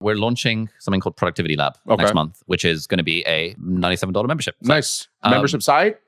We're launching something called Productivity Lab next month, which is going to be a $97 membership. Nice. Membership site?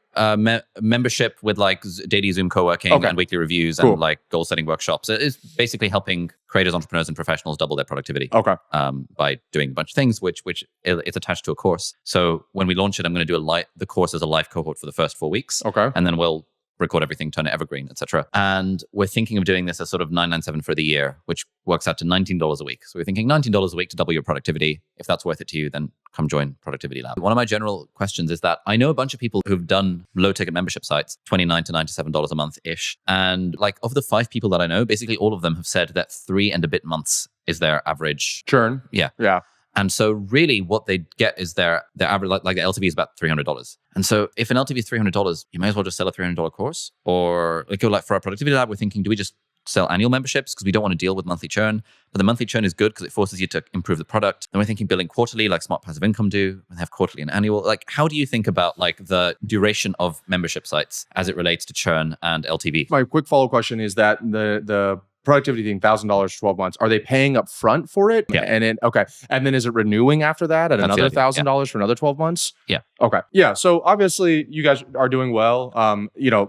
Membership with like daily Zoom co-working and weekly reviews and like goal setting workshops. It's basically helping creators, entrepreneurs, and professionals double their productivity. By doing a bunch of things, which it's attached to a course. So when we launch it, I'm going to do the course as a live cohort for the first 4 weeks. And then we'll record everything, turn it evergreen, etc. And we're thinking of doing this as sort of $997 for the year, which works out to $19 a week. So we're thinking $19 a week to double your productivity. If that's worth it to you, then come join Productivity Lab. One of my general questions is that I know a bunch of people who've done low ticket membership sites, $29 to $97 a month-ish. And like of the 5 people that I know, basically all of them have said that 3 and a bit months is their average churn. Yeah. Yeah. And so really what they get is their average, like the LTV is about $300. And so if an LTV is $300, you may as well just sell a $300 course. Or like for our Productivity Lab, we're thinking, do we just sell annual memberships? Because we don't want to deal with monthly churn. But the monthly churn is good because it forces you to improve the product. Then we're thinking billing quarterly, like Smart Passive Income do. We have quarterly and annual. Like, how do you think about like the duration of membership sites as it relates to churn and LTV? My quick follow question is that the productivity thing, $1,000 for 12 months. Are they paying up front for it? Yeah. And then is it renewing after that at another $1,000 for another 12 months? Yeah. Okay. Yeah. So obviously you guys are doing well.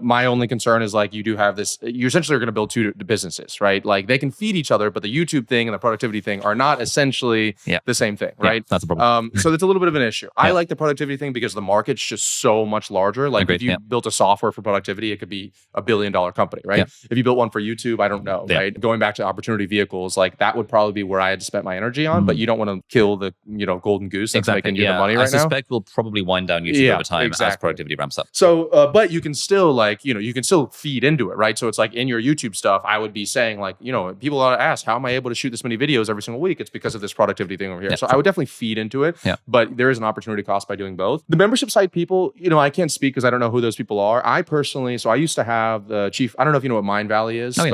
My only concern is like you do have this, you essentially are going to build 2 businesses, right? Like they can feed each other, but the YouTube thing and the productivity thing are not essentially the same thing, right? Yeah, that's a problem. So that's a little bit of an issue. I like the productivity thing because the market's just so much larger. Like if you built a software for productivity, it could be $1 billion company, right? Yeah. If you built one for YouTube, I don't know, right? Going back to opportunity vehicles, like that would probably be where I had to spend my energy on, but you don't want to kill the, golden goose that's making you the money right now. I suspect we'll probably wind down YouTube over time as productivity ramps up. So, but you can still you can still feed into it, right? So it's like in your YouTube stuff, I would be saying like, people ought to ask, how am I able to shoot this many videos every single week? It's because of this productivity thing over here. So I would definitely feed into it, but there is an opportunity cost by doing both. The membership site people, I can't speak because I don't know who those people are. I personally, so I used to have the chief, I don't know if you know what Mind Valley is, so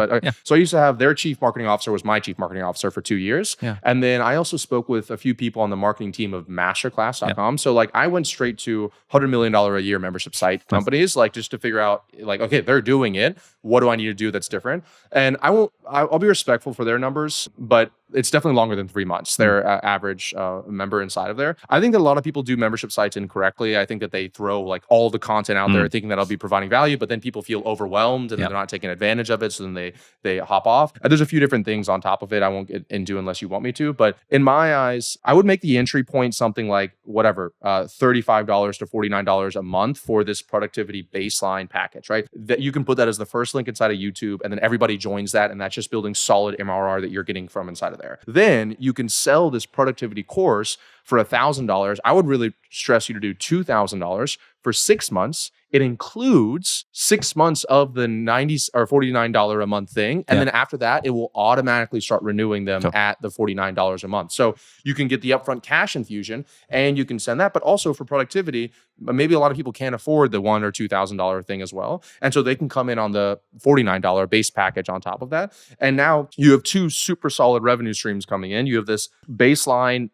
I used to have their chief marketing officer was my chief marketing officer for 2 years. And then I also spoke with a few people on the marketing team of masterclass.com. So like I went straight to $100 million a year membership site companies, like just to figure out like, okay, they're doing it. What do I need to do that's different? And I'll be respectful for their numbers, but it's definitely longer than 3 months. Their average member inside of there. I think that a lot of people do membership sites incorrectly. I think that they throw like all the content out there thinking that I'll be providing value, but then people feel overwhelmed and they're not taking advantage of it. So then they hop off. There's a few different things on top of it. I won't get into unless you want me to, but in my eyes, I would make the entry point something like whatever, $35 to $49 a month for this productivity baseline package, right? That you can put that as the first link inside of YouTube and then everybody joins that. And that's just building solid MRR that you're getting from inside of there. Then you can sell this productivity course for $1,000. I would really stress you to do $2,000 for 6 months. It includes 6 months of the $90 or $49 a month thing. And then after that, it will automatically start renewing them at the $49 a month. So you can get the upfront cash infusion and you can send that. But also for productivity, maybe a lot of people can't afford the $1,000 or $2,000 thing as well. And so they can come in on the $49 base package on top of that. And now you have 2 super solid revenue streams coming in. You have this baseline,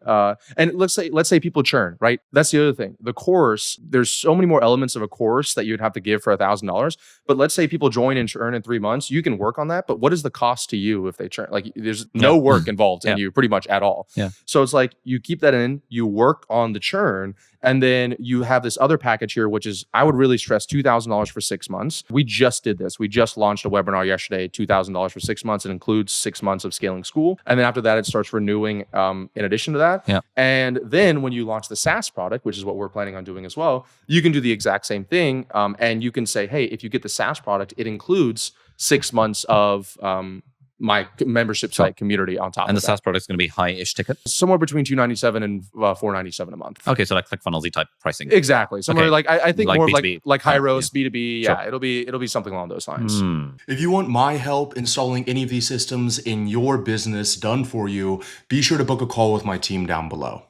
and let's say people churn, right? That's the other thing. The course, there's so many more elements of a course that you'd have to give for $1,000. But let's say people join and churn in 3 months. You can work on that. But what is the cost to you if they churn? Like there's no work involved in you pretty much at all. So it's like you keep that in, you work on the churn, and then you have this other package here, which is, I would really stress $2,000 for 6 months. We just did this. We just launched a webinar yesterday, $2,000 for 6 months. It includes 6 months of scaling school. And then after that, it starts renewing in addition to that. And then when you launch the SaaS product, which is what we're planning on doing as well, you can do the exact same thing. And you can say, hey, if you get the SaaS product, it includes 6 months of my membership site community on top. And the SaaS product is going to be high-ish ticket? Somewhere between $297 and $497 a month. Okay, so like ClickFunnels type pricing. Exactly. Somewhere like I think like more B2B. like high roast B2B. Yeah, it'll be something along those lines. If you want my help installing any of these systems in your business done for you, be sure to book a call with my team down below.